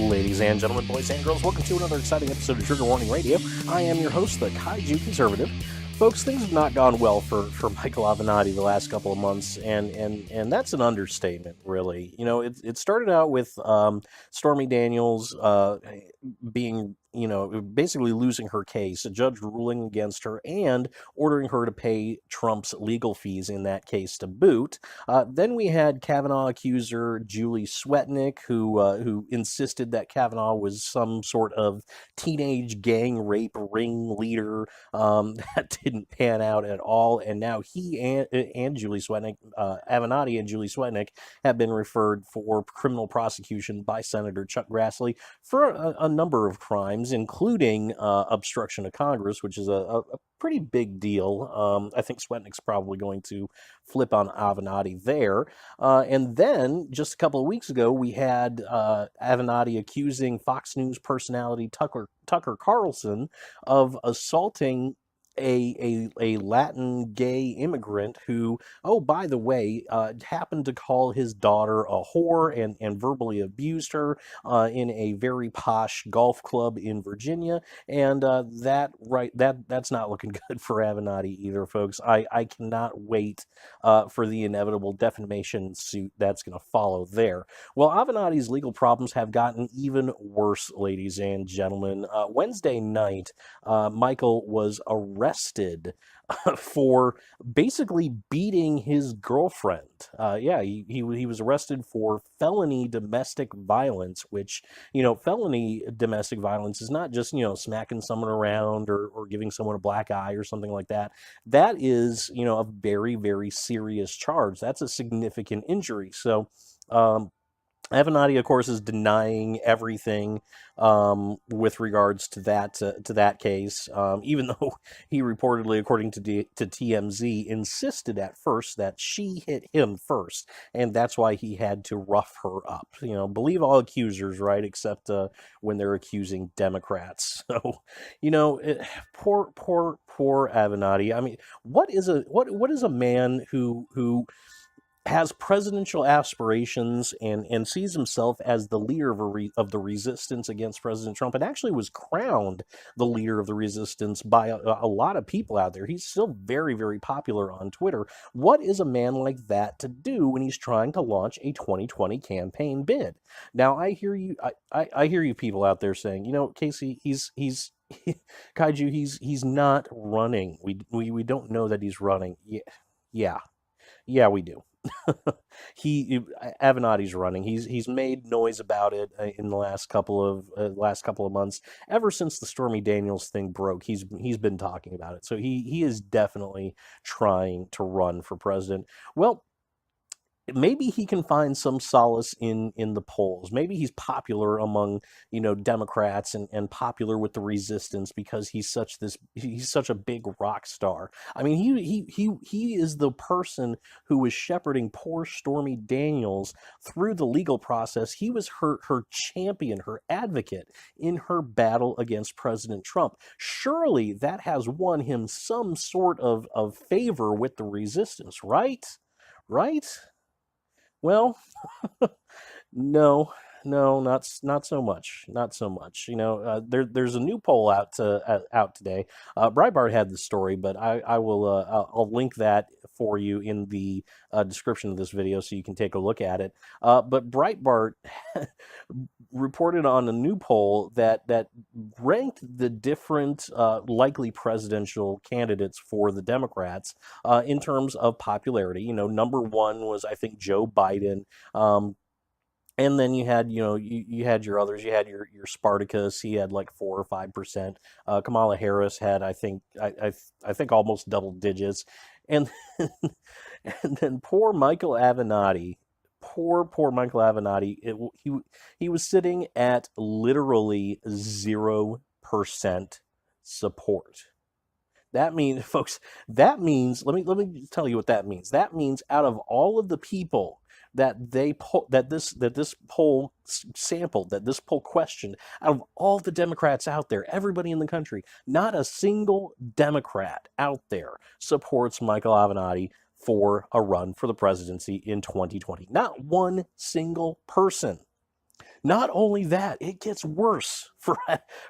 Ladies and gentlemen, boys and girls, welcome to another exciting episode of Trigger Warning Radio. I am your host, the Kaiju Conservative. Folks, things have not gone well for Michael Avenatti the last couple of months, and that's an understatement, really. You know, it started out with Stormy Daniels being, basically losing her case, a judge ruling against her and ordering her to pay Trump's legal fees in that case to boot. Then we had Kavanaugh accuser Julie Swetnick, who insisted that Kavanaugh was some sort of teenage gang rape ringleader. That didn't pan out at all, and now he and Julie Swetnick, Avenatti and Julie Swetnick, have been referred for criminal prosecution by Senator Chuck Grassley for a number of crimes, including obstruction of Congress, which is a pretty big deal. I think Swetnick's probably going to flip on Avenatti there. And then, just a couple of weeks ago, we had Avenatti accusing Fox News personality Tucker Carlson of assaulting a Latin gay immigrant who, oh, by the way, happened to call his daughter a whore and verbally abused her in a very posh golf club in Virginia. And that's not looking good for Avenatti either, folks. I cannot wait for the inevitable defamation suit that's going to follow there. Well, Avenatti's legal problems have gotten even worse, ladies and gentlemen. Wednesday night, Michael was arrested for basically beating his girlfriend. He was arrested for felony domestic violence, which, felony domestic violence is not just, smacking someone around or giving someone a black eye or something like that. That is, a very, very serious charge. That's a significant injury. So, Avenatti, of course, is denying everything with regards to that case, even though he reportedly, according to TMZ, insisted at first that she hit him first, and that's why he had to rough her up. Believe all accusers, right? Except when they're accusing Democrats. So, poor Avenatti. I mean, what is a man who has presidential aspirations and sees himself as the leader of the resistance against President Trump, and actually was crowned the leader of the resistance by a lot of people out there. He's still very, very popular on Twitter. What is a man like that to do when he's trying to launch a 2020 campaign bid? Now, I hear you. I hear you people out there saying, Casey, he's Kaiju, he's not running. We don't know that he's running. Yeah, we do. Avenatti's running. He's made noise about it in the last couple of months. Ever since the Stormy Daniels thing broke, he's been talking about it. So he is definitely trying to run for president. Well, maybe he can find some solace in the polls. Maybe he's popular among, Democrats and popular with the resistance because he's such a big rock star. I mean, he is the person who was shepherding poor Stormy Daniels through the legal process. He was her champion, her advocate in her battle against President Trump. Surely that has won him some sort of favor with the resistance, right? Right? Well, no, not so much. Not so much. There's a new poll out today. Breitbart had the story, but I'll link that for you in the description of this video so you can take a look at it. But Breitbart reported on a new poll that ranked the different likely presidential candidates for the Democrats in terms of popularity. Number one was, I think, Joe Biden. And then you had, you had your others. You had your Spartacus. He had like 4 or 5%. Kamala Harris had, I think almost double digits. And and then poor Michael Avenatti. Poor Michael Avenatti. He was sitting at literally 0% support. That means, folks, let me tell you what that means. That means out of all of the people that this poll sampled, that this poll questioned, out of all the Democrats out there, everybody in the country, not a single Democrat out there supports Michael Avenatti for a run for the presidency in 2020. Not one single person. Not only that, it gets worse for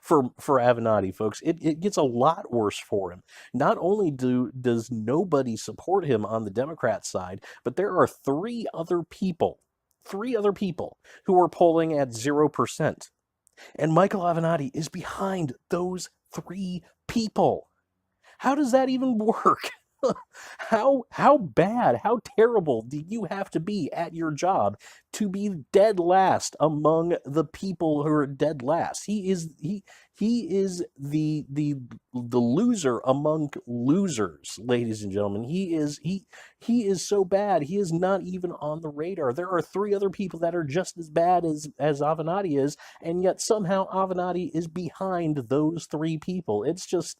Avenatti, folks. It gets a lot worse for him. Not only does nobody support him on the Democrat side, but there are three other people who are polling at 0%. And Michael Avenatti is behind those three people. How does that even work? How bad, how terrible do you have to be at your job to be dead last among the people who are dead last? He is the loser among losers, ladies and gentlemen. He is so bad. He is not even on the radar. There are three other people that are just as bad as Avenatti is, and yet somehow Avenatti is behind those three people. It's just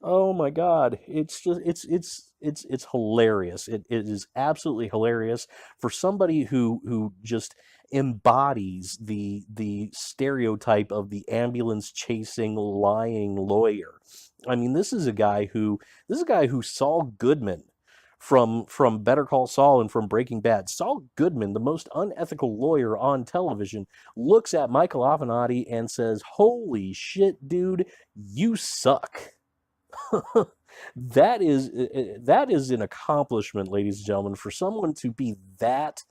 oh my God. It's just it's hilarious. It is absolutely hilarious for somebody who just embodies the stereotype of the ambulance chasing lying lawyer. I mean, this is a guy who Saul Goodman from Better Call Saul and from Breaking Bad. Saul Goodman, the most unethical lawyer on television, looks at Michael Avenatti and says, "Holy shit, dude, you suck." That is an accomplishment, ladies and gentlemen, for someone to be that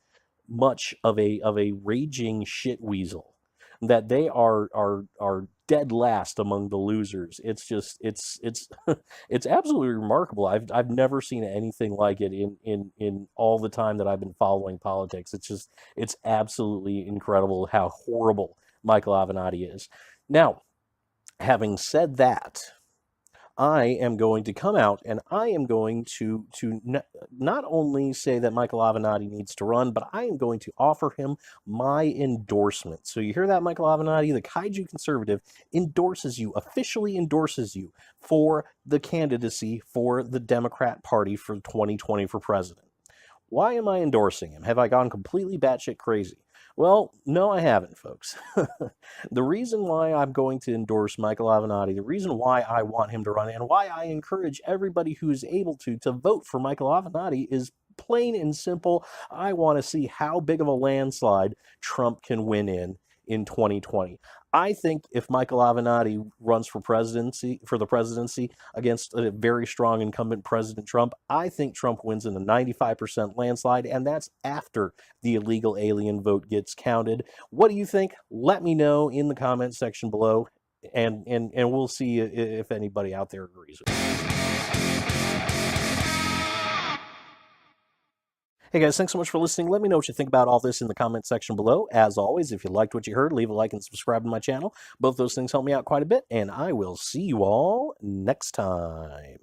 much of a raging shit weasel that they are dead last among the losers. It's just it's it's absolutely remarkable. I've never seen anything like it in all the time that I've been following politics. It's absolutely incredible how horrible Michael Avenatti is. Now, having said that, I am going to come out and I am going to not only say that Michael Avenatti needs to run, but I am going to offer him my endorsement. So you hear that, Michael Avenatti, the Kaiju Conservative officially endorses you for the candidacy for the Democrat Party for 2020 for president. Why am I endorsing him? Have I gone completely batshit crazy? Well, no, I haven't, folks. The reason why I'm going to endorse Michael Avenatti, the reason why I want him to run, and why I encourage everybody who is able to vote for Michael Avenatti is plain and simple. I want to see how big of a landslide Trump can win in 2020. I think if Michael Avenatti runs for the presidency against a very strong incumbent President Trump, I think Trump wins in a 95% landslide, and that's after the illegal alien vote gets counted. What do you think? Let me know in the comment section below, and we'll see if anybody out there agrees with me. Hey guys, thanks so much for listening. Let me know what you think about all this in the comment section below. As always, if you liked what you heard, leave a like and subscribe to my channel. Both those things help me out quite a bit, and I will see you all next time.